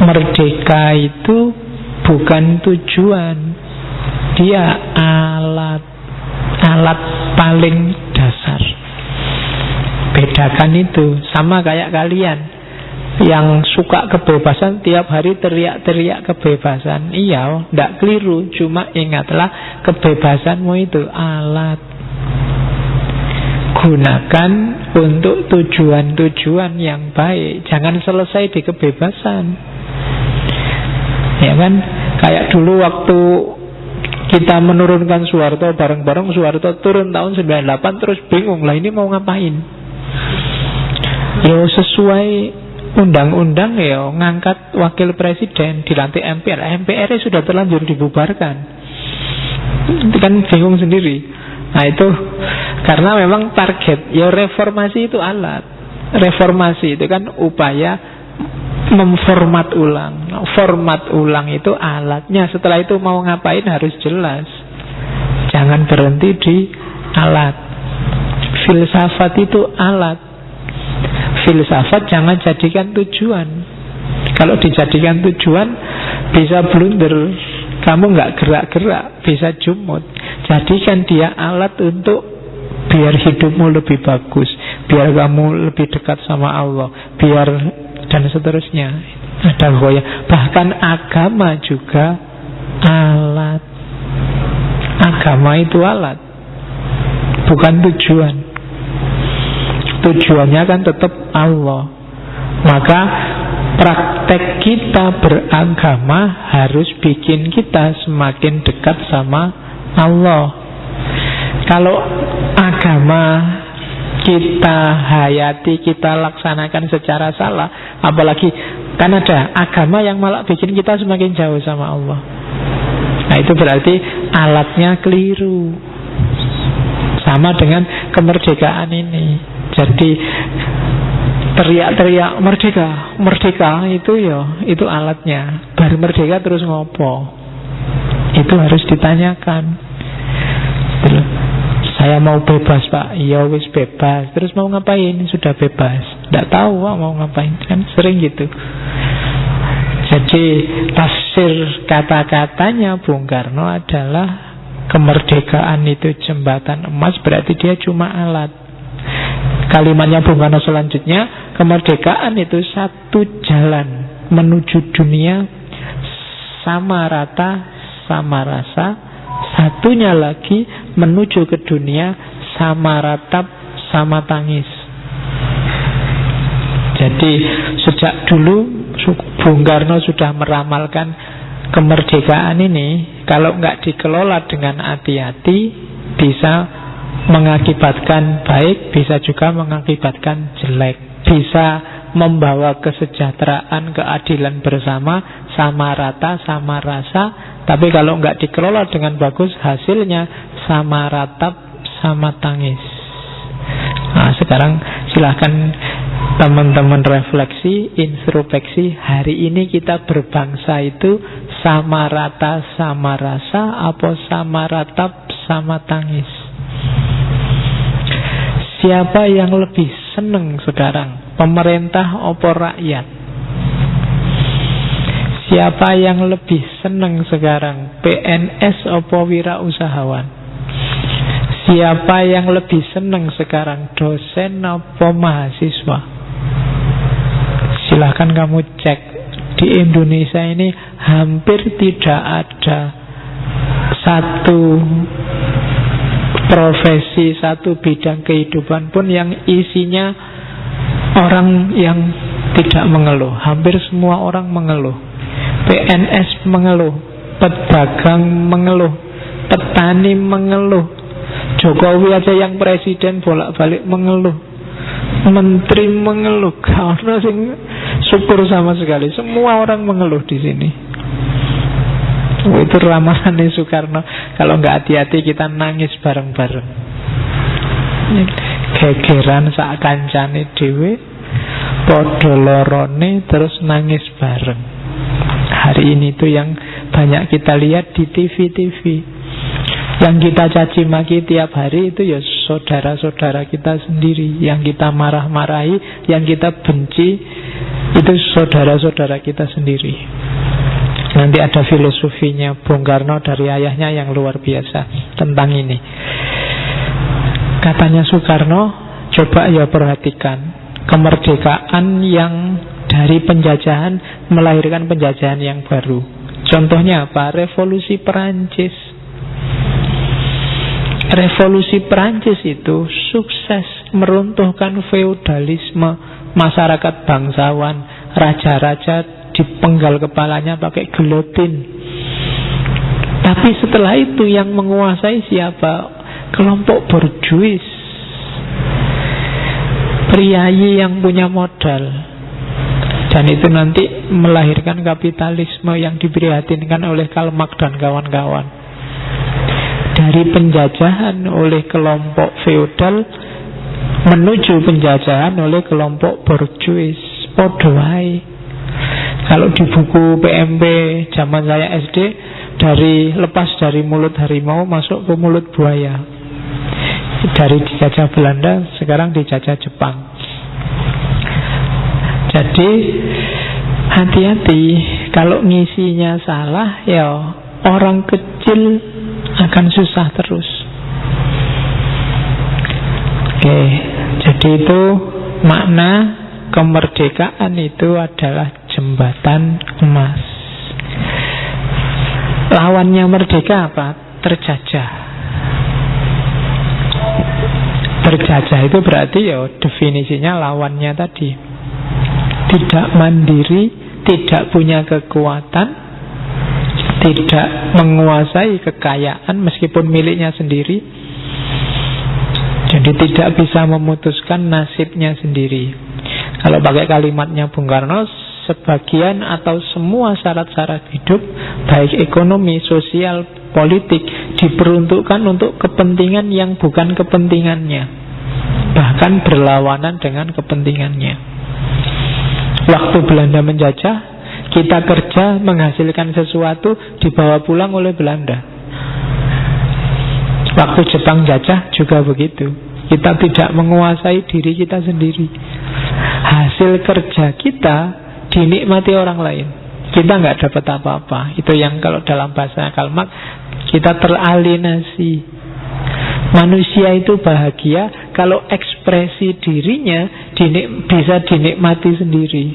Merdeka itu bukan tujuan, dia alat paling dasar. Bedakan itu. Sama kayak kalian yang suka kebebasan, tiap hari teriak-teriak kebebasan. Iya, tidak keliru. Cuma ingatlah, kebebasanmu itu alat. Gunakan untuk tujuan-tujuan yang baik. Jangan selesai di kebebasan. Ya kan? Kayak dulu waktu kita menurunkan Soeharto bareng-bareng, Soeharto turun tahun 98, terus bingung lah ini mau ngapain. Ya sesuai undang-undang ya, ngangkat wakil presiden, dilantik MPR. MPR sudah terlanjur dibubarkan. Itu kan bingung sendiri. Nah itu karena memang target. Ya reformasi itu alat. Reformasi itu kan upaya memformat ulang. Format ulang itu alatnya. Setelah itu mau ngapain harus jelas. Jangan berhenti di alat. Filsafat itu alat. Filsafat jangan jadikan tujuan. Kalau dijadikan tujuan bisa blunder, kamu nggak gerak-gerak, bisa jumut. Jadikan dia alat untuk biar hidupmu lebih bagus, biar kamu lebih dekat sama Allah, biar dan seterusnya. Ada goya. Bahkan agama juga alat. Agama itu alat, bukan tujuan. Tujuannya kan tetap Allah. Maka praktek kita beragama harus bikin kita semakin dekat sama Allah. Kalau agama kita hayati, kita laksanakan secara salah, apalagi kan ada agama yang malah bikin kita semakin jauh sama Allah. Nah itu berarti alatnya keliru. Sama dengan kemerdekaan ini. Jadi teriak-teriak merdeka, merdeka itu ya, itu alatnya. Baru merdeka terus ngopo? Itu harus ditanyakan. Saya mau bebas pak, ya wis bebas. Terus mau ngapain? Sudah bebas. Tidak tahu pak mau ngapain, kan sering gitu. Jadi tafsir kata-katanya Bung Karno adalah kemerdekaan itu jembatan emas, berarti dia cuma alat. Kalimatnya Bung Karno selanjutnya, kemerdekaan itu satu jalan menuju dunia sama rata, sama rasa. Satunya lagi menuju ke dunia sama ratap, sama tangis. Jadi sejak dulu Bung Karno sudah meramalkan kemerdekaan ini kalau nggak dikelola dengan hati-hati bisa mengakibatkan baik, bisa juga mengakibatkan jelek. Bisa membawa kesejahteraan, keadilan bersama, sama rata, sama rasa. Tapi kalau nggak dikelola dengan bagus, hasilnya sama ratap, sama tangis. Nah, sekarang silahkan teman-teman refleksi, introspeksi. Hari ini kita berbangsa itu sama rata, sama rasa, apa sama ratap, sama tangis? Siapa yang lebih senang sekarang? Pemerintah atau rakyat? Siapa yang lebih senang sekarang? PNS atau wirausahawan? Siapa yang lebih senang sekarang? Dosen atau mahasiswa? Silahkan kamu cek. Di Indonesia ini hampir tidak ada satu profesi, satu bidang kehidupan pun yang isinya orang yang tidak mengeluh. Hampir semua orang mengeluh. PNS mengeluh, pedagang mengeluh, petani mengeluh, Jokowi aja yang presiden bolak-balik mengeluh, menteri mengeluh. Karena syukur sama sekali, semua orang mengeluh di sini. Itu ramalannya Soekarno. Kalau nggak hati-hati kita nangis bareng-bareng. Gegeran sak kancane dhewe, padha lorone terus nangis bareng. Hari ini tuh yang banyak kita lihat di TV-TV. Yang kita caci maki tiap hari itu ya saudara-saudara kita sendiri. Yang kita marah-marahi, yang kita benci, itu saudara-saudara kita sendiri. Nanti ada filosofinya Bung Karno dari ayahnya yang luar biasa tentang ini. Katanya Soekarno, coba ya perhatikan, kemerdekaan yang dari penjajahan melahirkan penjajahan yang baru. Contohnya apa? Revolusi Perancis. Revolusi Perancis itu sukses meruntuhkan feodalisme, masyarakat bangsawan, raja-raja dipenggal kepalanya pakai gelotin. Tapi setelah itu yang menguasai siapa? Kelompok borjuis, priayi yang punya modal. Dan itu nanti melahirkan kapitalisme yang diprihatinkan oleh Karl Marx dan kawan-kawan. Dari penjajahan oleh kelompok feodal menuju penjajahan oleh kelompok borjuis. Podo wae. Kalau di buku PMP zaman saya SD, lepas dari mulut harimau masuk ke mulut buaya. Dari dijajah Belanda, sekarang dijajah Jepang. Jadi hati-hati, kalau ngisinya salah, ya orang kecil akan susah terus. Oke, jadi itu makna kemerdekaan itu adalah jembatan emas. Lawannya merdeka apa? Terjajah. Terjajah itu berarti ya definisinya lawannya tadi. Tidak mandiri, tidak punya kekuatan, tidak menguasai kekayaan meskipun miliknya sendiri. Jadi tidak bisa memutuskan nasibnya sendiri. Kalau pakai kalimatnya Bung Karno, sebagian atau semua syarat-syarat hidup, baik ekonomi, sosial, politik, diperuntukkan untuk kepentingan yang bukan kepentingannya, bahkan berlawanan dengan kepentingannya. Waktu Belanda menjajah, kita kerja menghasilkan sesuatu, dibawa pulang oleh Belanda. Waktu Jepang jajah juga begitu. Kita tidak menguasai diri kita sendiri. Hasil kerja kita dinikmati orang lain. Kita nggak dapat apa-apa. Itu yang kalau dalam bahasa Karl Marx, kita teralienasi. Manusia itu bahagia kalau ekspresi dirinya bisa dinikmati sendiri.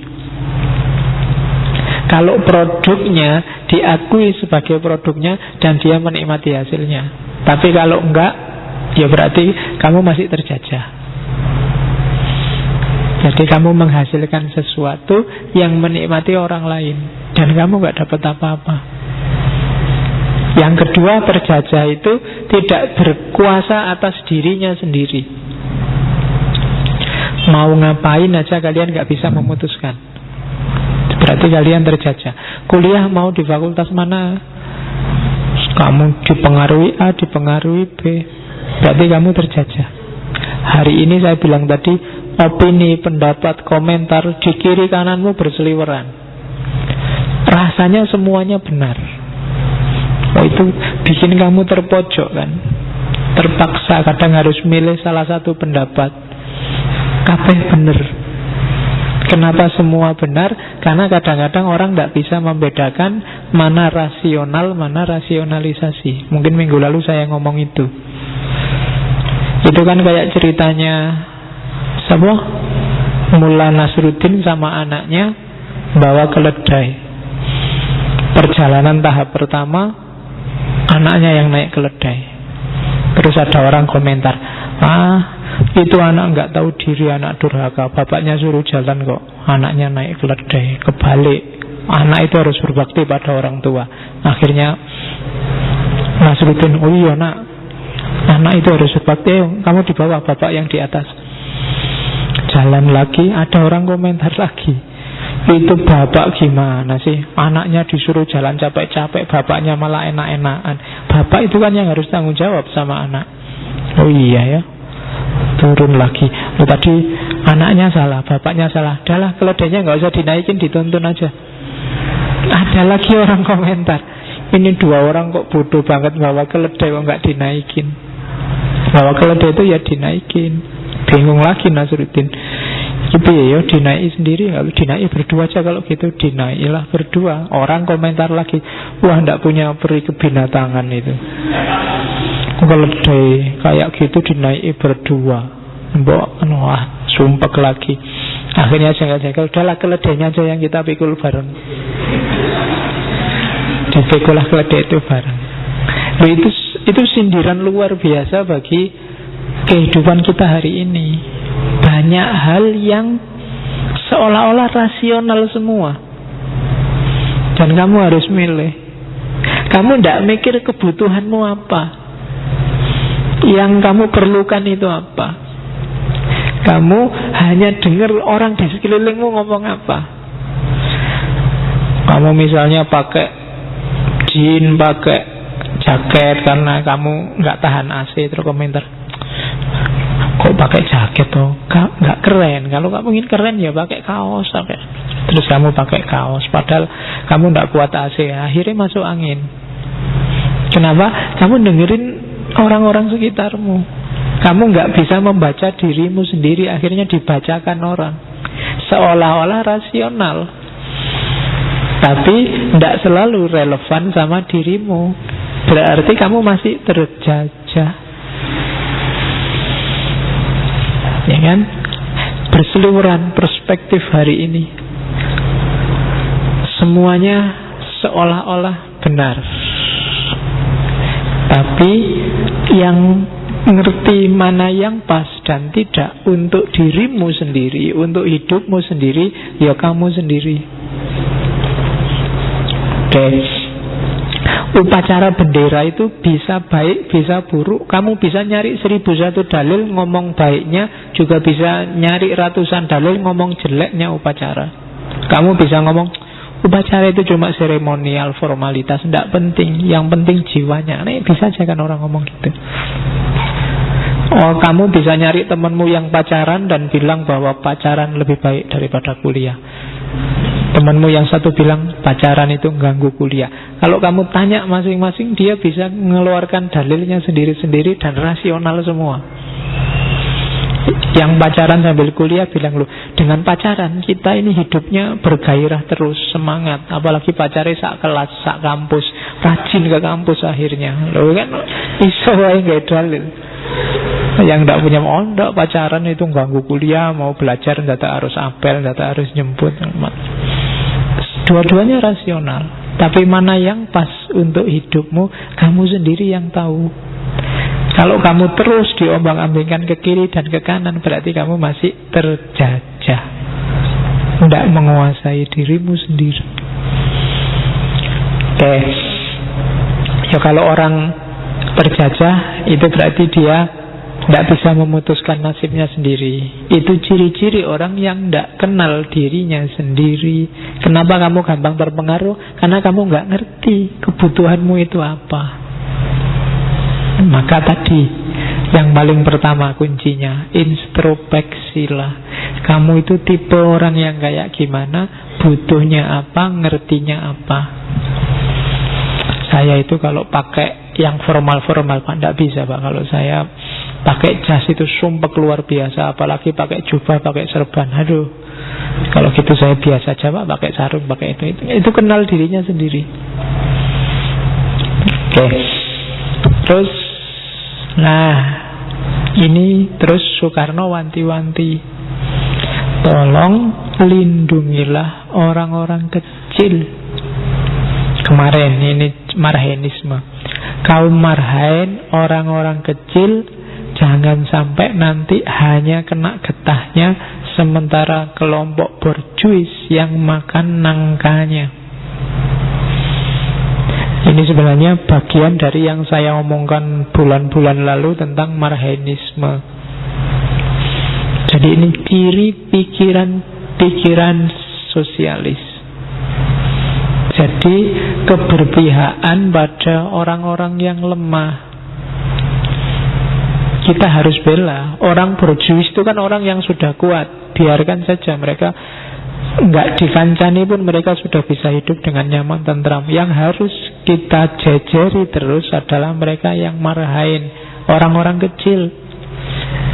Kalau produknya diakui sebagai produknya dan dia menikmati hasilnya. Tapi kalau enggak, ya berarti kamu masih terjajah. Jadi kamu menghasilkan sesuatu yang menikmati orang lain dan kamu enggak dapat apa-apa. Yang kedua, terjajah itu tidak berkuasa atas dirinya sendiri. Mau ngapain aja kalian gak bisa memutuskan. Berarti kalian terjajah. Kuliah mau di fakultas mana? Kamu dipengaruhi A, dipengaruhi B. Berarti kamu terjajah. Hari ini saya bilang tadi, opini, pendapat, komentar di kiri kananmu berseliweran. Rasanya semuanya benar. Oh, itu bikin kamu terpojok kan. Terpaksa kadang harus milih salah satu pendapat. Kabeh bener. Kenapa semua benar? Karena kadang-kadang orang tidak bisa membedakan mana rasional, mana rasionalisasi. Mungkin minggu lalu saya ngomong itu. Itu kan kayak ceritanya siapa? Mullah Nasruddin sama anaknya bawa keledai. Perjalanan tahap pertama, anaknya yang naik keledai. Terus ada orang komentar, itu anak nggak tahu diri, anak durhaka. Bapaknya suruh jalan kok, anaknya naik keledai. Kebalik, anak itu harus berbakti pada orang tua. Akhirnya Nasruddin, oh iya nak, anak itu harus berbakti. Kamu di bawah, bapak yang di atas. Jalan lagi, ada orang komentar lagi, itu bapak gimana sih? Anaknya disuruh jalan capek-capek, bapaknya malah enak-enakan. Bapak itu kan yang harus tanggung jawab sama anak. Oh iya ya. Turun lagi. Oh, tadi anaknya salah, bapaknya salah. Adalah keledainya nggak usah dinaikin, dituntun aja. Ada lagi orang komentar, ini dua orang kok bodoh banget bawa keledai kok nggak dinaikin. Bahwa keledai itu ya dinaikin. Bingung lagi Nasruddin. Itu ya dinaiki sendiri. Kalau dinaiki berdua aja, kalau gitu dinaikilah berdua. Orang komentar lagi, wah ndak punya peri kebinatangan itu. Keledai kayak gitu dinaiki berdua. Mbok wah sumpek lagi. Akhirnya jengkel-jengkel, udahlah keledainya aja yang kita pikul bareng. Dipikulah keledai itu bareng. Loh, itu sindiran luar biasa bagi kehidupan kita hari ini. Banyak hal yang seolah-olah rasional semua, dan kamu harus milih. Kamu tidak mikir kebutuhanmu apa, yang kamu perlukan itu apa. Kamu hanya dengar orang di sekelilingmu ngomong apa. Kamu misalnya pakai jin, pakai jaket karena kamu nggak tahan AC, terus komentar, kok pakai jaket tuh nggak keren. Kalau kamu ingin keren ya pakai kaos, pakai. Terus kamu pakai kaos, padahal kamu nggak kuat AC, akhirnya masuk angin. Kenapa? Kamu dengerin orang-orang sekitarmu. Kamu nggak bisa membaca dirimu sendiri, akhirnya dibacakan orang. Seolah-olah rasional, tapi tidak selalu relevan sama dirimu. Berarti kamu masih terjajah, ya kan? Berseliweran perspektif hari ini, semuanya seolah-olah benar, tapi yang ngerti mana yang pas dan tidak untuk dirimu sendiri, untuk hidupmu sendiri, ya kamu sendiri. Oke. Upacara bendera itu bisa baik, bisa buruk. Kamu bisa nyari 1001 dalil ngomong baiknya, juga bisa nyari ratusan dalil ngomong jeleknya upacara. Kamu bisa ngomong upacara itu cuma seremonial, formalitas, tidak penting. Yang penting jiwanya. Nih bisa aja kan orang ngomong gitu. Oh, kamu bisa nyari temanmu yang pacaran dan bilang bahwa pacaran lebih baik daripada kuliah. Temanmu yang satu bilang pacaran itu ganggu kuliah. Kalau kamu tanya masing-masing, dia bisa mengeluarkan dalilnya sendiri-sendiri dan rasional semua. Yang pacaran sambil kuliah bilang, loh, dengan pacaran kita ini hidupnya bergairah terus, semangat. Apalagi pacarnya sak kelas, sak kampus, rajin ke kampus akhirnya. Loh kan iso wae gak dalil. Yang tidak punya mondok, pacaran itu ganggu kuliah, mau belajar tidak harus apel, tidak harus nyemput. Dua-duanya rasional, tapi mana yang pas untuk hidupmu, kamu sendiri yang tahu. Kalau kamu terus diombang-ambingkan ke kiri dan ke kanan, berarti kamu masih terjajah, tidak menguasai dirimu sendiri. Oke. Ya kalau orang terjajah, itu berarti dia tidak bisa memutuskan nasibnya sendiri. Itu ciri-ciri orang yang tidak kenal dirinya sendiri. Kenapa kamu gampang terpengaruh? Karena kamu nggak ngerti kebutuhanmu itu apa. Maka tadi yang paling pertama kuncinya, introspeksilah. Kamu itu tipe orang yang kayak gimana, butuhnya apa, ngertinya apa. Saya itu kalau pakai yang formal-formal Pak, tidak bisa Pak. Kalau saya pakai jas itu sumpah luar biasa, apalagi pakai jubah, pakai serban. Aduh, kalau gitu saya biasa aja Pak, pakai sarung, pakai itu kenal dirinya sendiri. Oke. Terus, nah ini terus Soekarno wanti-wanti, tolong lindungilah orang-orang kecil. Kemarin ini marhainisme, kaum marhain, orang-orang kecil, jangan sampai nanti hanya kena getahnya, sementara kelompok borjuis yang makan nangkanya. Ini sebenarnya bagian dari yang saya omongkan bulan-bulan lalu tentang marhainisme. Jadi ini ciri pikiran sosialis. Jadi keberpihakan pada orang-orang yang lemah. Kita harus bela. Orang borjuis itu kan orang yang sudah kuat, biarkan saja mereka nggak dikancani pun mereka sudah bisa hidup dengan nyaman, tentram. Yang harus kita jejeri terus adalah mereka yang marhain, Orang-orang kecil,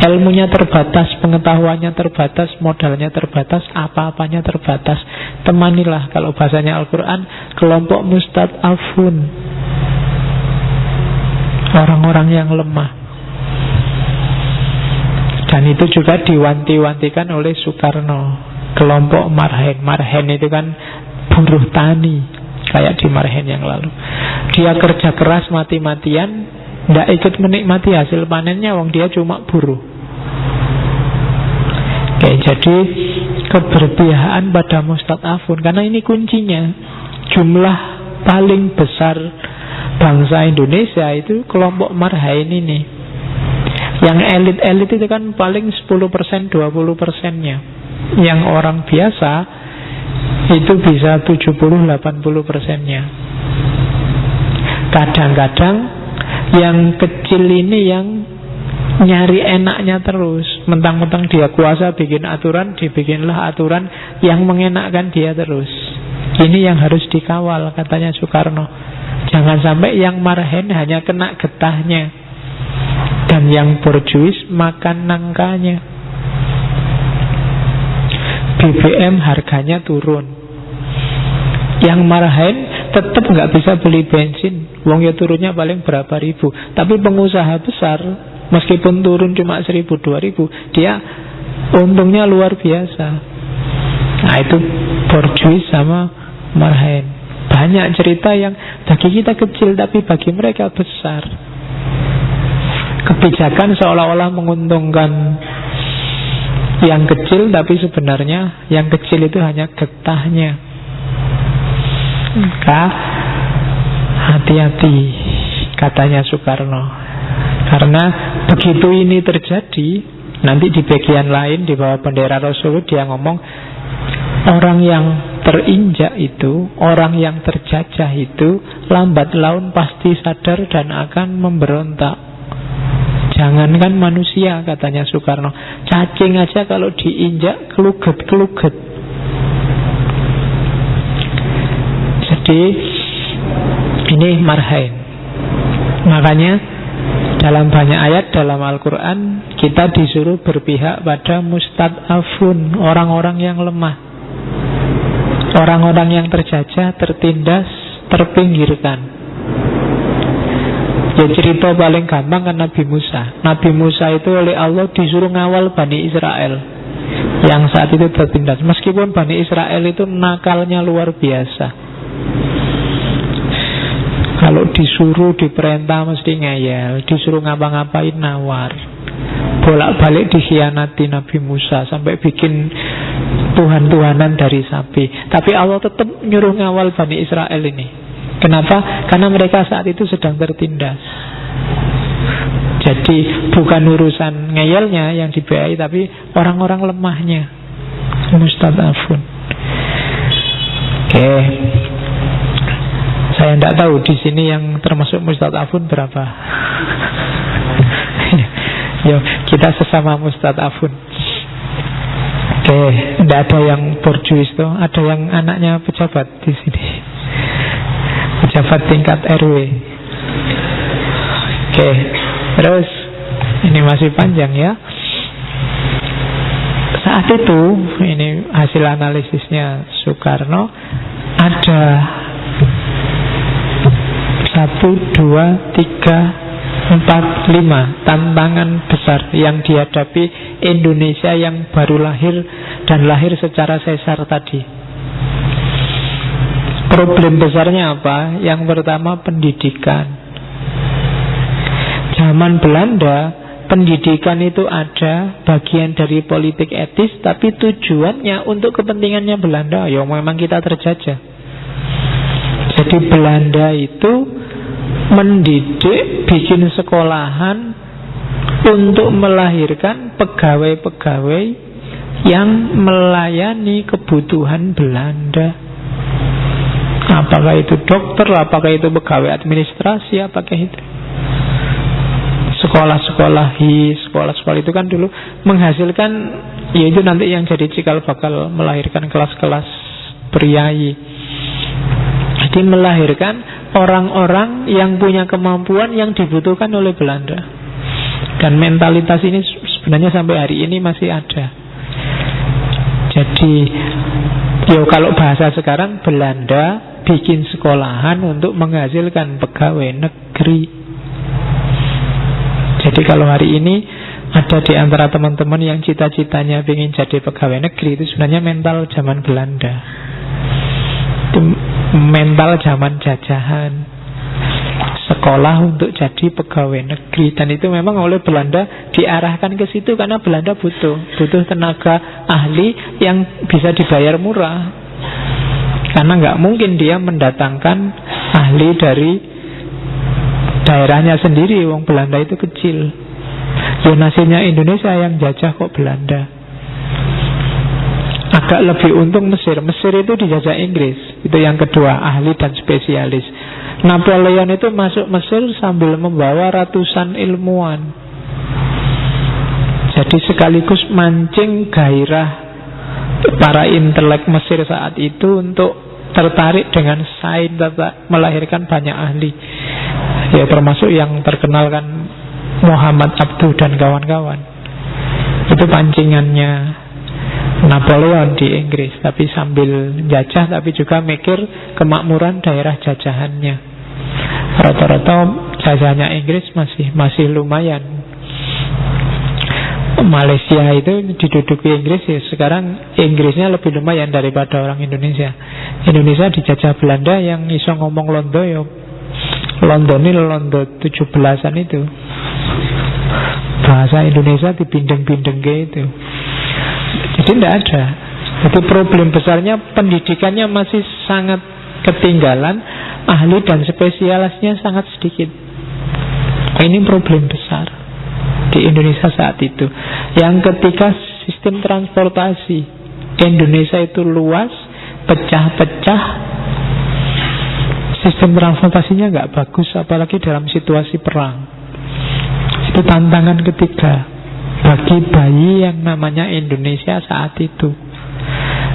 ilmunya terbatas, pengetahuannya terbatas, modalnya terbatas, apa-apanya terbatas. Temanilah, kalau bahasanya Al-Quran, kelompok mustad'afun, orang-orang yang lemah. Dan itu juga diwanti-wantikan oleh Soekarno. Kelompok Marhen. Marhen itu kan buruh tani, kayak di Marhen yang lalu. Dia kerja keras mati-matian, tidak ikut menikmati hasil panennya, wong dia cuma buruh. Oke, jadi keberpihakan pada mustad'afun, karena ini kuncinya. Jumlah paling besar bangsa Indonesia itu kelompok Marhen ini. Yang elit-elit itu kan paling 10%, 20%-nya. Yang orang biasa itu bisa 70-80%-nya. Kadang-kadang yang kecil ini yang nyari enaknya terus. Mentang-mentang dia kuasa bikin aturan, dibikinlah aturan yang mengenakkan dia terus. Ini yang harus dikawal, katanya Soekarno. Jangan sampai yang Marhen hanya kena getahnya, dan yang borjuis makan nangkanya. BBM harganya turun, yang Marhen tetap nggak bisa beli bensin, wong ya turunnya paling berapa ribu. Tapi pengusaha besar, meskipun turun cuma 1.000-2.000, dia untungnya luar biasa. Nah itu borjuis sama Marhen. Banyak cerita yang bagi kita kecil tapi bagi mereka besar. Kebijakan seolah-olah menguntungkan yang kecil, tapi sebenarnya yang kecil itu hanya getahnya. Maka hati-hati, katanya Soekarno. Karena begitu ini terjadi, nanti di bagian lain di bawah bendera Rasul dia ngomong, orang yang terinjak itu, orang yang terjajah itu, lambat laun pasti sadar dan akan memberontak. Jangankan manusia, katanya Soekarno, cacing aja kalau diinjak keluget-keluget. Jadi ini Marhen. Makanya dalam banyak ayat dalam Al-Quran kita disuruh berpihak pada mustad'afun, orang-orang yang lemah, orang-orang yang terjajah, tertindas, terpinggirkan. Ya cerita paling gampang kan Nabi Musa. Nabi Musa itu oleh Allah disuruh ngawal Bani Israel yang saat itu tertindas. Meskipun Bani Israel itu nakalnya luar biasa, kalau disuruh diperintah mesti ngeyel, disuruh ngapa-ngapain nawar, bolak-balik dikhianati Nabi Musa sampai bikin tuhan-tuhanan dari sapi. Tapi Allah tetap nyuruh ngawal Bani Israel ini. Kenapa? Karena mereka saat itu sedang tertindas. Jadi bukan urusan ngeyelnya yang dibayai, tapi orang-orang lemahnya, mustad'afun. Oke. Saya tidak tahu di sini yang termasuk mustad'afun berapa. Yo, kita sesama mustad'afun. Oke, tidak ada yang borjuis tuh, ada yang anaknya pejabat di sini. Pejabat tingkat RW. Oke, terus ini masih panjang ya. Saat itu, ini hasil analisisnya Soekarno, ada 1, 2, 3, 4, 5 tantangan besar yang dihadapi Indonesia yang baru lahir dan lahir secara sesar tadi. Problem besarnya apa? Yang pertama pendidikan. Zaman Belanda, pendidikan itu ada bagian dari politik etis, tapi tujuannya untuk kepentingannya Belanda. Ya memang kita terjajah. Jadi Belanda itu mendidik, bikin sekolahan untuk melahirkan pegawai-pegawai yang melayani kebutuhan Belanda. Apakah itu dokter, apakah itu pegawai administrasi, apakah itu sekolah-sekolah sekolah-sekolah itu kan dulu menghasilkan, yaitu nanti yang jadi cikal bakal melahirkan kelas-kelas priai. Jadi melahirkan orang-orang yang punya kemampuan yang dibutuhkan oleh Belanda. Dan mentalitas ini sebenarnya sampai hari ini masih ada. Jadi kalau bahasa sekarang, Belanda bikin sekolahan untuk menghasilkan pegawai negeri. Jadi kalau hari ini ada di antara teman-teman yang cita-citanya ingin jadi pegawai negeri, itu sebenarnya mental zaman Belanda. Itu mental zaman jajahan. Sekolah untuk jadi pegawai negeri. Dan itu memang oleh Belanda diarahkan ke situ karena Belanda butuh tenaga ahli yang bisa dibayar murah. Karena nggak mungkin dia mendatangkan ahli dari daerahnya sendiri. Wong Belanda itu kecil. Ya nasibnya Indonesia yang jajah kok Belanda. Agak lebih untung Mesir. Mesir itu dijajah Inggris. Itu yang kedua, ahli dan spesialis. Napoleon itu masuk Mesir sambil membawa ratusan ilmuwan. Jadi sekaligus mancing gairah para intelek Mesir saat itu untuk tertarik dengan sains, melahirkan banyak ahli. Ya termasuk yang terkenal kan Muhammad Abduh dan kawan-kawan. Itu pancingannya Napoleon di Inggris. Tapi sambil jajah, tapi juga mikir kemakmuran daerah jajahannya. Rata-rata jajahannya Inggris masih lumayan. Malaysia itu diduduki Inggris ya. Sekarang Inggrisnya lebih lumayan daripada orang Indonesia. Indonesia dijajah Belanda yang iso ngomong Londo ya Londonil Londo 17-an itu. Bahasa Indonesia dipindeng-pindeng gitu. Jadi tidak ada. Itu problem besarnya, pendidikannya masih sangat ketinggalan, ahli dan spesialisnya sangat sedikit. Ini problem besar di Indonesia saat itu. Yang ketiga, sistem transportasi. Indonesia itu luas, pecah-pecah. Sistem transportasinya nggak bagus, apalagi dalam situasi perang. Itu tantangan ketiga bagi bayi yang namanya Indonesia saat itu.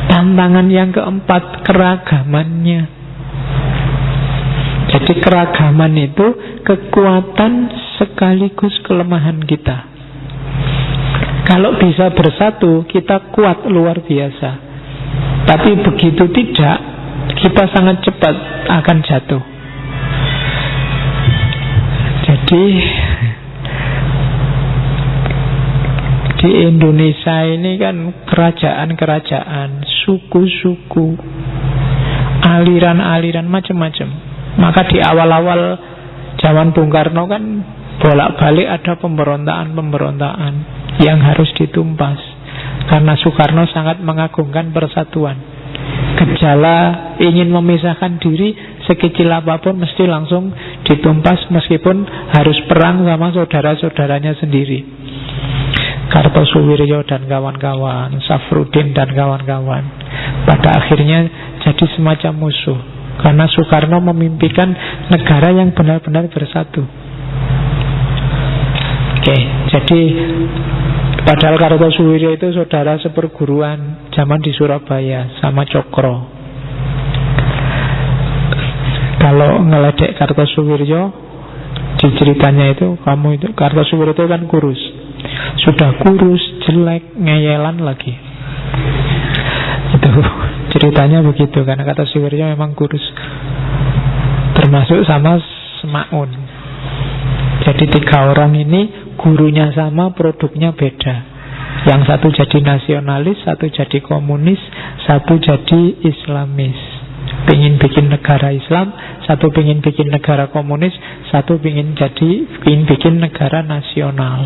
Tantangan yang keempat, keragamannya. Jadi keragaman itu kekuatan sekaligus kelemahan kita. Kalau bisa bersatu, kita kuat luar biasa. Tapi begitu tidak, kita sangat cepat akan jatuh. Jadi di Indonesia ini kan kerajaan-kerajaan, suku-suku, aliran-aliran macam-macam. Maka di awal-awal zaman Bung Karno kan bolak-balik ada pemberontakan-pemberontakan yang harus ditumpas. Karena Soekarno sangat mengagungkan persatuan. Gejala ingin memisahkan diri sekecil apapun mesti langsung ditumpas, meskipun harus perang sama saudara-saudaranya sendiri. Kartosuwiryo dan kawan-kawan, Safruddin dan kawan-kawan, pada akhirnya jadi semacam musuh. Karena Soekarno memimpikan negara yang benar-benar bersatu. Oke, jadi padahal Kartosuwiryo itu saudara seperguruan zaman di Surabaya sama Cokro. Kalau ngeledek Kartosuwiryo, di ceritanya itu, kamu itu Kartosuwiryo itu kan kurus. Sudah kurus, jelek, ngeyelan lagi. Itu ceritanya begitu. Karena Kartosuwiryo memang kurus, termasuk sama Semaun. Jadi 3 orang ini gurunya sama, produknya beda. Yang satu jadi nasionalis, satu jadi komunis, satu jadi Islamis. Pengen bikin negara Islam, satu pengen bikin negara komunis, satu pengen bikin negara nasional.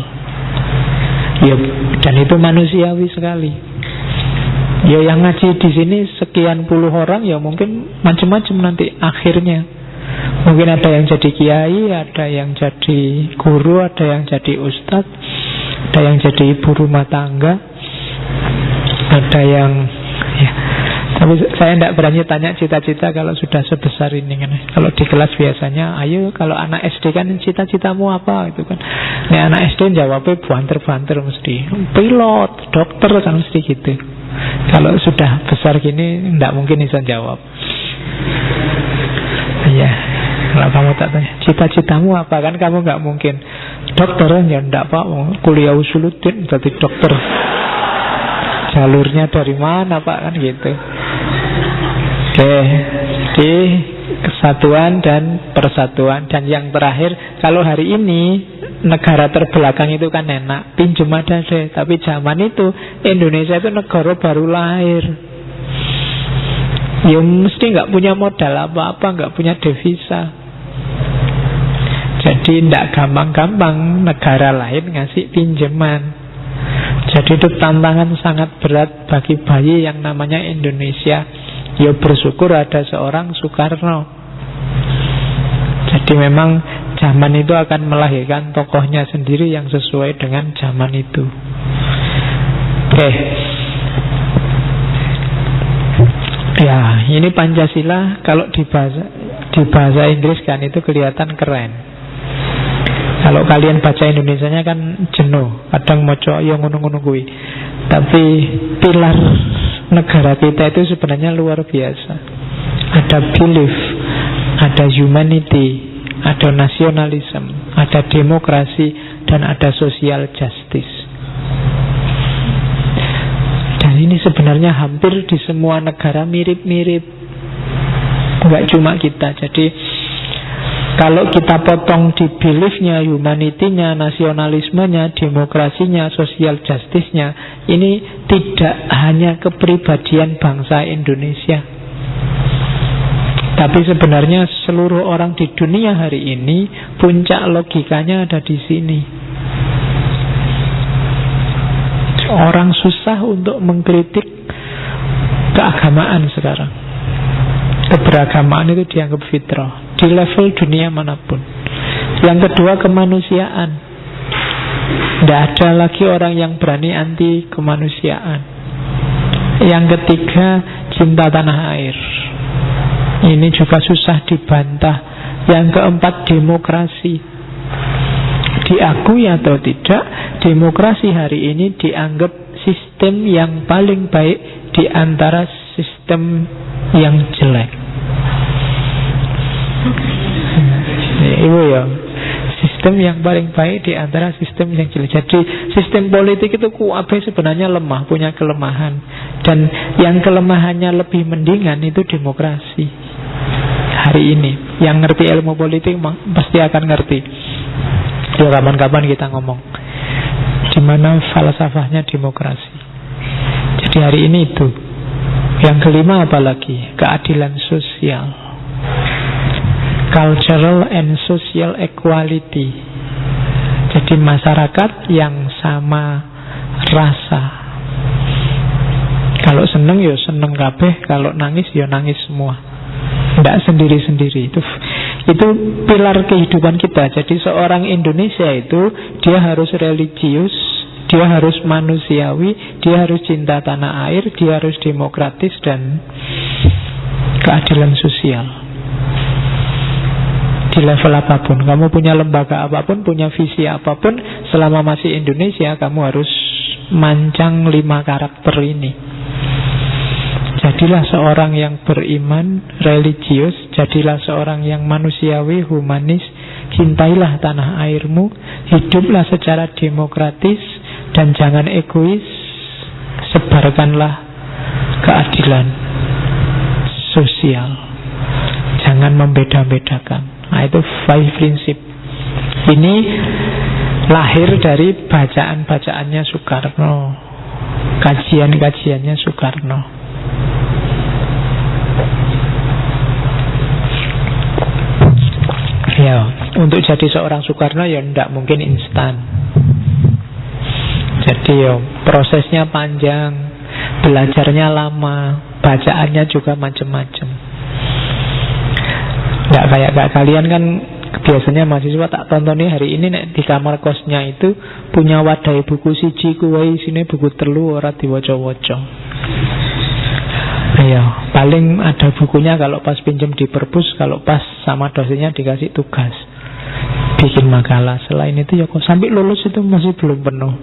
Ya, dan itu manusiawi sekali. Ya, yang ngaji di sini sekian puluh orang, ya mungkin macam-macam nanti akhirnya. Mungkin ada yang jadi kiai, ada yang jadi guru, ada yang jadi ustadz, ada yang jadi ibu rumah tangga, ada yang ya. Tapi saya tidak berani tanya cita-cita kalau sudah sebesar ini kan. Kalau di kelas biasanya, ayo kalau anak SD kan cita-citamu apa itu kan. Nah, anak SD jawabnya banter-banter mesti. Pilot, dokter kan mesti gitu. Kalau sudah besar gini tidak mungkin bisa jawab. Iya. Kalau kamu tak tanya cita-citamu apa, kan kamu nggak mungkin dokter ya ndak Pak, kuliah usuluddin jadi dokter. Jalurnya dari mana Pak kan gitu. Oke, di kesatuan dan persatuan. Dan yang terakhir, kalau hari ini negara terbelakang itu kan enak, pinjem ada deh. Tapi zaman itu Indonesia itu negara baru lahir. Ya mesti nggak punya modal apa-apa, nggak punya devisa. Jadi tidak gampang-gampang negara lain ngasih pinjaman. Jadi itu tantangan sangat berat bagi bayi yang namanya Indonesia. Ya bersyukur ada seorang Soekarno. Jadi memang zaman itu akan melahirkan tokohnya sendiri yang sesuai dengan zaman itu. Oke. Ya, ini Pancasila kalau di bahasa Inggris kan itu kelihatan keren. Kalau kalian baca Indonesianya kan jenuh, kadang moco ya ngono-ngono kuwi. Tapi pilar negara kita itu sebenarnya luar biasa. Ada belief, ada humanity, ada nasionalisme, ada demokrasi, dan ada social justice. Dan ini sebenarnya hampir di semua negara mirip-mirip. Enggak cuma kita. Jadi kalau kita potong di beliefnya, humanity-nya, nasionalismenya, demokrasinya, social justice-nya, ini tidak hanya kepribadian bangsa Indonesia, tapi sebenarnya seluruh orang di dunia hari ini puncak logikanya ada di sini. Orang susah untuk mengkritik keagamaan sekarang. Keberagamaan itu dianggap fitrah di level dunia manapun. Yang kedua, kemanusiaan. Tidak ada lagi orang yang berani anti kemanusiaan. Yang ketiga, cinta tanah air. Ini juga susah dibantah. Yang keempat, demokrasi. Diakui atau tidak, demokrasi hari ini dianggap sistem yang paling baik di antara sistem yang jelek. Ibu ya, sistem yang paling baik di antara sistem yang jelek. Jadi sistem politik itu kuabe sebenarnya lemah, punya kelemahan. Dan yang kelemahannya lebih mendingan itu demokrasi. Hari ini yang ngerti ilmu politik pasti akan ngerti. Ya kapan-kapan kita ngomong di mana falsafahnya demokrasi. Jadi hari ini itu. Yang kelima apalagi? Keadilan sosial, cultural and social equality. Jadi masyarakat yang sama rasa. Kalau seneng ya seneng kabeh, kalau nangis ya nangis semua. Tidak sendiri-sendiri. Itu pilar kehidupan kita. Jadi seorang Indonesia itu dia harus religius, dia harus manusiawi, dia harus cinta tanah air, dia harus demokratis dan keadilan sosial. Di level apapun, kamu punya lembaga apapun, punya visi apapun, selama masih Indonesia, kamu harus mancang 5 karakter ini. Jadilah seorang yang beriman, religius. Jadilah seorang yang manusiawi, humanis. Cintailah tanah airmu. Hiduplah secara demokratis. Dan jangan egois. Sebarkanlah keadilan sosial. Jangan membeda-bedakan. Nah, itu 5 prinsip. Ini lahir dari bacaan-bacaannya Soekarno, kajian-kajiannya Soekarno. Ya, untuk jadi seorang Soekarno ya tidak mungkin instan. Jadi ya prosesnya panjang, belajarnya lama, bacaannya juga macam-macam. Tidak kayak kalian kan biasanya mahasiswa tak tonton hari ini nek di kamar kosnya itu punya wadai buku siji kuwi sini buku telu ora diwaca-waca. Ya, paling ada bukunya kalau pas pinjam di perpus, kalau pas sama dosennya dikasih tugas bikin makalah. Selain itu ya kok sampai lulus itu masih belum penuh.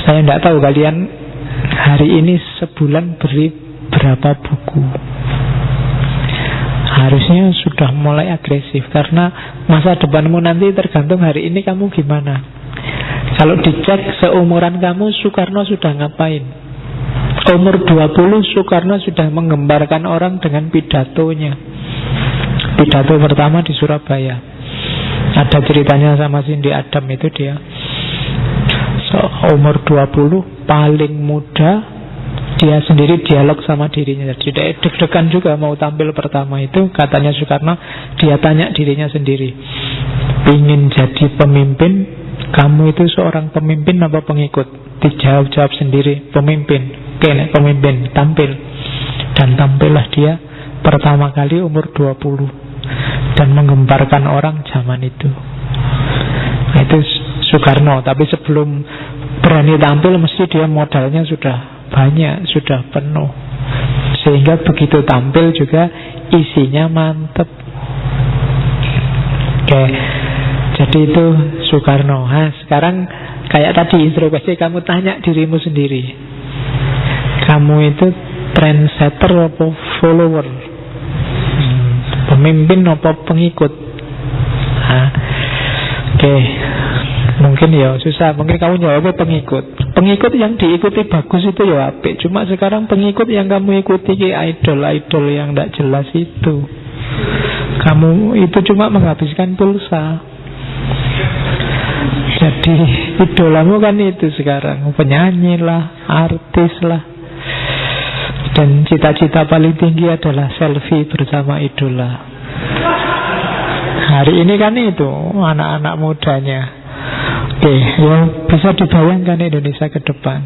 Saya tidak tahu kalian hari ini sebulan beri berapa buku. Harusnya sudah sudah mulai agresif. Karena masa depanmu nanti tergantung hari ini kamu gimana. Kalau dicek seumuran kamu, Soekarno sudah ngapain? Umur 20 Soekarno sudah menggembarkan orang dengan pidatonya. Pidato pertama di Surabaya. Ada ceritanya sama Cindy Adam itu dia. Umur 20, paling muda, dia sendiri dialog sama dirinya. Jadi dia deg-degan juga mau tampil pertama itu. Katanya Soekarno, dia tanya dirinya sendiri, ingin jadi pemimpin, kamu itu seorang pemimpin apa pengikut? Dijawab sendiri, pemimpin. Oke, pemimpin, tampil. Dan tampillah dia pertama kali umur 20 dan menggemparkan orang zaman itu. Nah, itu Soekarno. Tapi sebelum berani tampil mesti dia modalnya sudah banyak, sudah penuh. Sehingga begitu tampil juga isinya mantep. Oke, jadi itu Soekarno. Nah, sekarang kayak tadi introspeksi, kamu tanya dirimu sendiri, kamu itu trendsetter apa follower? Pemimpin apa pengikut? Nah, oke, mungkin ya susah. Mungkin kamu jawabnya pengikut. Pengikut yang diikuti bagus itu ya apik. Cuma sekarang pengikut yang kamu ikuti idol-idol yang tidak jelas itu, kamu itu cuma menghabiskan pulsa. Jadi idolamu kan itu sekarang penyanyi lah, artis lah. Dan cita-cita paling tinggi adalah selfie bersama idola. Hari ini kan itu anak-anak mudanya. Oke, ya bisa dibayangkan Indonesia ke depan.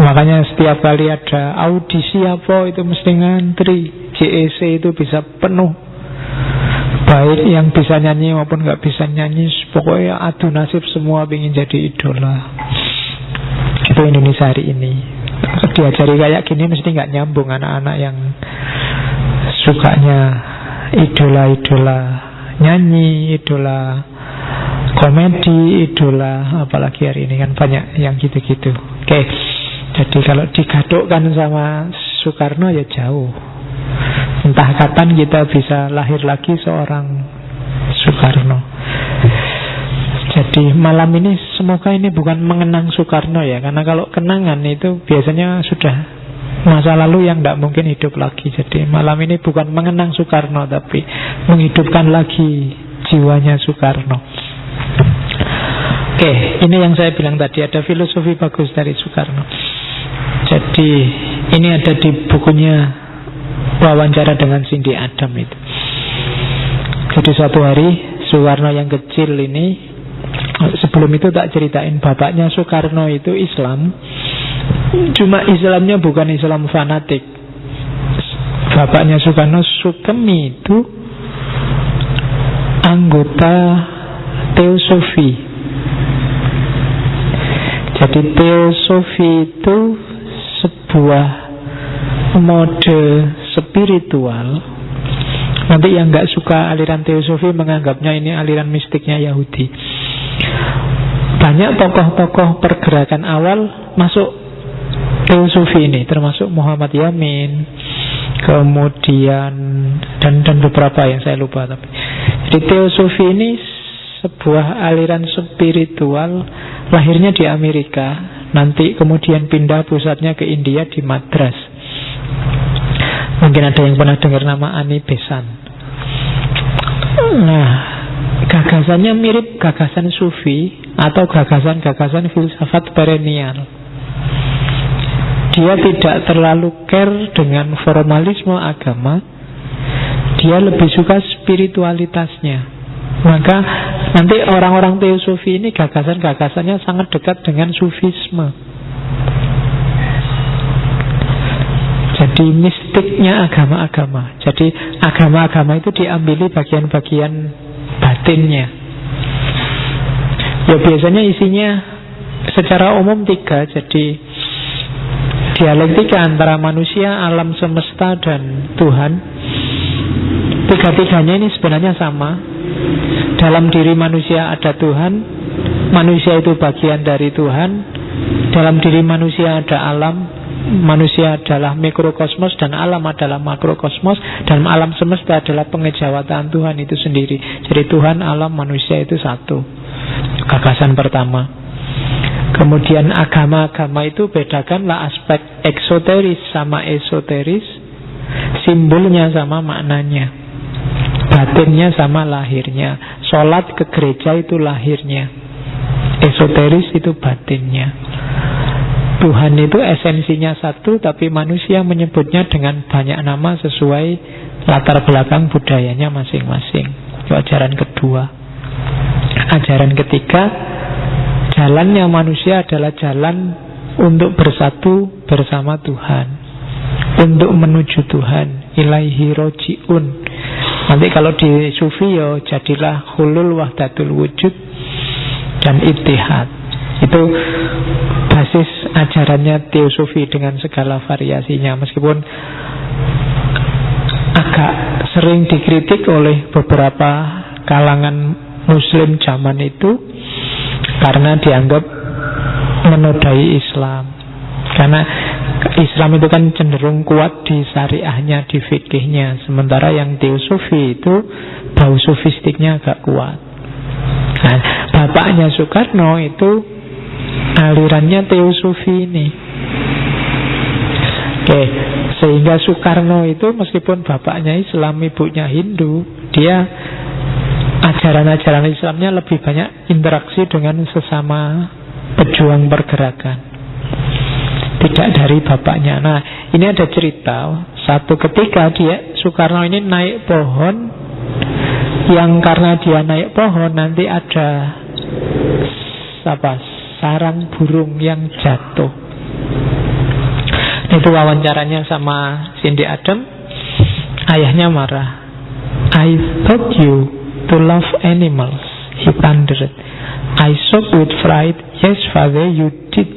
Makanya setiap kali ada audisi apa itu mesti ngantri. JEC itu bisa penuh. Baik yang bisa nyanyi maupun gak bisa nyanyi, pokoknya adu nasib semua ingin jadi idola. Itu Indonesia hari ini. Diajari kayak gini mesti gak nyambung anak-anak yang sukanya idola-idola nyanyi, idola komedi, idola apalagi hari ini kan banyak yang gitu-gitu. Oke, jadi kalau digadukkan sama Soekarno ya jauh. Entah kapan kita bisa lahir lagi seorang Soekarno. Jadi malam ini semoga ini bukan mengenang Soekarno ya. Karena kalau kenangan itu biasanya sudah masa lalu yang tidak mungkin hidup lagi. Jadi malam ini bukan mengenang Soekarno, tapi menghidupkan lagi jiwanya Soekarno. Oke, ini yang saya bilang tadi, ada filosofi bagus dari Soekarno. Jadi ini ada di bukunya Wawancara dengan Cindy Adam itu. Jadi suatu hari Soekarno yang kecil ini, sebelum itu tak ceritain, bapaknya Soekarno itu Islam. Cuma Islamnya bukan Islam fanatik. Bapaknya Soekarno, Sukemi, itu anggota Teosofi. Jadi Teosofi itu sebuah mode spiritual. Nanti yang gak suka aliran Teosofi menganggapnya ini aliran mistiknya Yahudi. Banyak tokoh-tokoh pergerakan awal masuk Teosofi ini, termasuk Muhammad Yamin, kemudian dan beberapa yang saya lupa. Tapi jadi Teosofi ini sebuah aliran spiritual, lahirnya di Amerika, nanti kemudian pindah pusatnya ke India di Madras. Mungkin ada yang pernah dengar nama Ani Besan. Nah, gagasannya mirip gagasan Sufi atau gagasan-gagasan filsafat perennial. Dia tidak terlalu care dengan formalisme agama. Dia lebih suka spiritualitasnya. Maka nanti orang-orang Teosofi ini gagasan-gagasannya sangat dekat dengan Sufisme. Jadi mistiknya agama-agama. Jadi agama-agama itu diambili bagian-bagian batinnya. Ya biasanya isinya secara umum 3. Jadi dialektika antara manusia, alam semesta, dan Tuhan. 3-tiganya ini sebenarnya sama. Dalam diri manusia ada Tuhan, manusia itu bagian dari Tuhan. Dalam diri manusia ada alam, manusia adalah mikrokosmos dan alam adalah makrokosmos, dan alam semesta adalah pengejawatan Tuhan itu sendiri. Jadi Tuhan, alam, manusia itu satu. Gagasan pertama. Kemudian agama-agama itu bedakanlah aspek eksoteris sama esoteris, simbolnya sama maknanya, batinnya sama lahirnya. Sholat ke gereja itu lahirnya, esoteris itu batinnya. Tuhan itu esensinya satu, tapi manusia menyebutnya dengan banyak nama sesuai latar belakang budayanya masing-masing. Itu ajaran kedua. Ajaran ketiga, jalannya manusia adalah jalan untuk bersatu bersama Tuhan, untuk menuju Tuhan, ilaihi roji'un. Nanti kalau di sufi ya jadilah hulul wahdatul wujud dan ittihad. Itu basis ajarannya teosofi dengan segala variasinya, meskipun agak sering dikritik oleh beberapa kalangan muslim zaman itu karena dianggap menodai Islam. Karena Islam itu kan cenderung kuat di syariahnya, di fikihnya, sementara yang teosofi itu bau sofistiknya agak kuat. Nah, bapaknya Soekarno itu alirannya teosofi ini. Oke, sehingga Soekarno itu meskipun bapaknya Islam, ibunya Hindu, dia ajaran-ajaran Islamnya lebih banyak interaksi dengan sesama pejuang pergerakan, tidak dari bapaknya. Nah, ini ada cerita. Satu ketika Soekarno ini naik pohon, yang karena dia naik pohon nanti ada sarang burung yang jatuh. Itu wawancaranya sama Cindy Adam. Ayahnya marah. I taught you to love animals, he thundered. I shocked with fright. Yes, father, you did.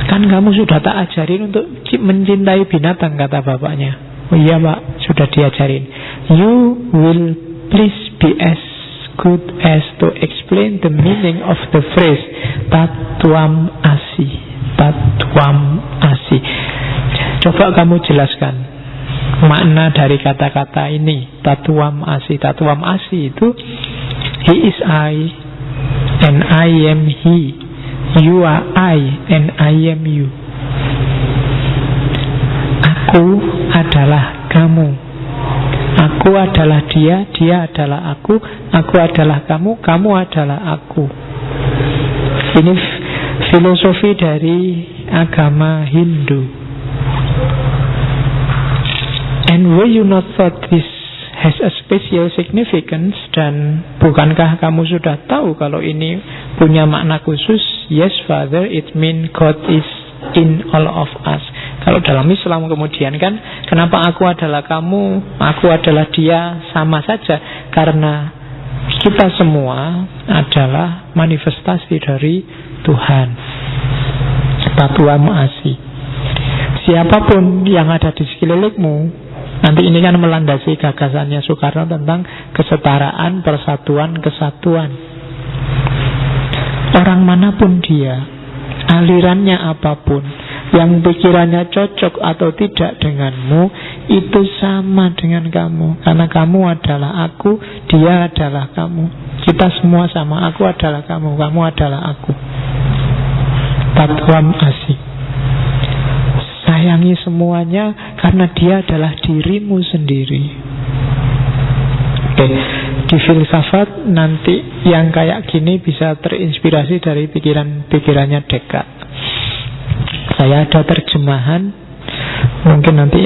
Kan kamu sudah tak ajarin untuk mencintai binatang, kata bapaknya. Oh iya pak, sudah diajarin. You will please be as good as to explain the meaning of the phrase Tatuam Asi. Tatuam Asi. Coba kamu jelaskan makna dari kata-kata ini, Tatuam Asi. Tatuam Asi itu he is I and I am he. You are I and I am you. Aku adalah kamu, aku adalah dia, dia adalah aku adalah kamu, kamu adalah aku. Ini filosofi dari agama Hindu. And were you not thought this has a special significance? Dan bukankah kamu sudah tahu kalau ini punya makna khusus? Yes, Father, it means God is in all of us. Kalau dalam Islam kemudian kan, kenapa aku adalah kamu, aku adalah dia, sama saja. Karena kita semua adalah manifestasi dari Tuhan. Tatuam Asi. Siapapun yang ada di sekelilingmu, nanti ini kan melandasi gagasannya Soekarno tentang kesetaraan, persatuan, kesatuan. Orang manapun dia, alirannya apapun, yang pikirannya cocok atau tidak denganmu, itu sama dengan kamu. Karena kamu adalah aku, dia adalah kamu. Kita semua sama, aku adalah kamu, kamu adalah aku. Tatuam Asi. Sayangi semuanya karena dia adalah dirimu sendiri. Oke. Di filsafat nanti yang kayak gini bisa terinspirasi dari pikirannya Descartes. Saya ada terjemahan, mungkin nanti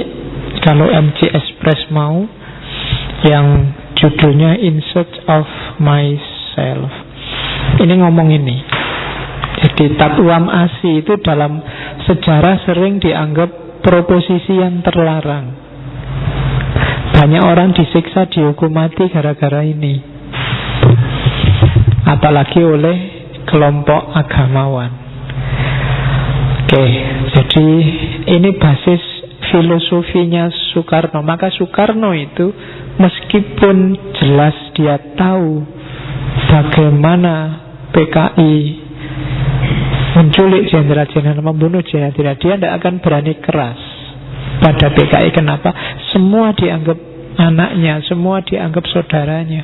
kalau MG Express mau, yang judulnya In Search of Myself. Ini ngomong ini. Jadi Tatuam Asi itu dalam sejarah sering dianggap proposisi yang terlarang. Banyak orang disiksa, dihukum mati gara-gara ini. Apalagi oleh kelompok agamawan. Oke, jadi ini basis filosofinya Soekarno. Maka Soekarno itu meskipun jelas dia tahu bagaimana PKI menculik jenderal-jenderal, membunuh jenderal, dia tidak akan berani keras pada PKI. Kenapa? Semua dianggap anaknya, semua dianggap saudaranya.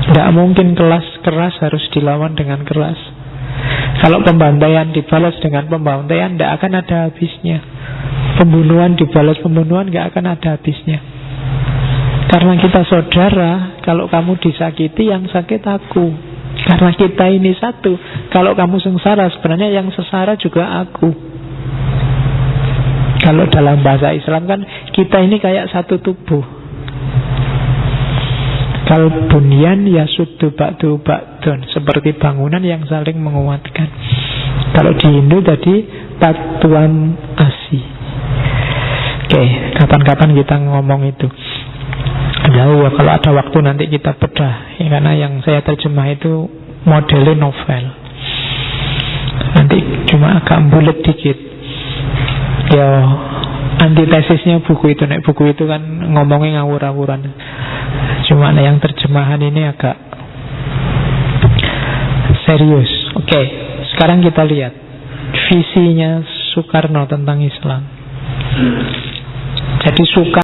Tidak mungkin keras harus dilawan dengan keras. Kalau pembantaian dibalas dengan pembantaian, tidak akan ada habisnya. Pembunuhan dibalas pembunuhan, tidak akan ada habisnya. Karena kita saudara, kalau kamu disakiti, yang sakit aku. Karena kita ini satu. Kalau kamu sengsara, sebenarnya yang sesara juga aku. Kalau dalam bahasa Islam kan, kita ini kayak satu tubuh. Kal bunyan yasuddu ba'du ba'dun, seperti bangunan yang saling menguatkan. Kalau di Hindu tadi Patuam Asi. Oke, kapan-kapan kita ngomong itu. Jauh ya, kalau ada waktu nanti kita bedah ya, karena yang saya terjemah itu modelnya novel. Nanti cuma agak bulat dikit. Ya, antitesisnya buku itu. Nek buku itu kan ngomongnya ngawur-ngawuran. Cuma yang terjemahan ini agak serius. Oke, sekarang kita lihat visinya Soekarno tentang Islam. Jadi Soekarno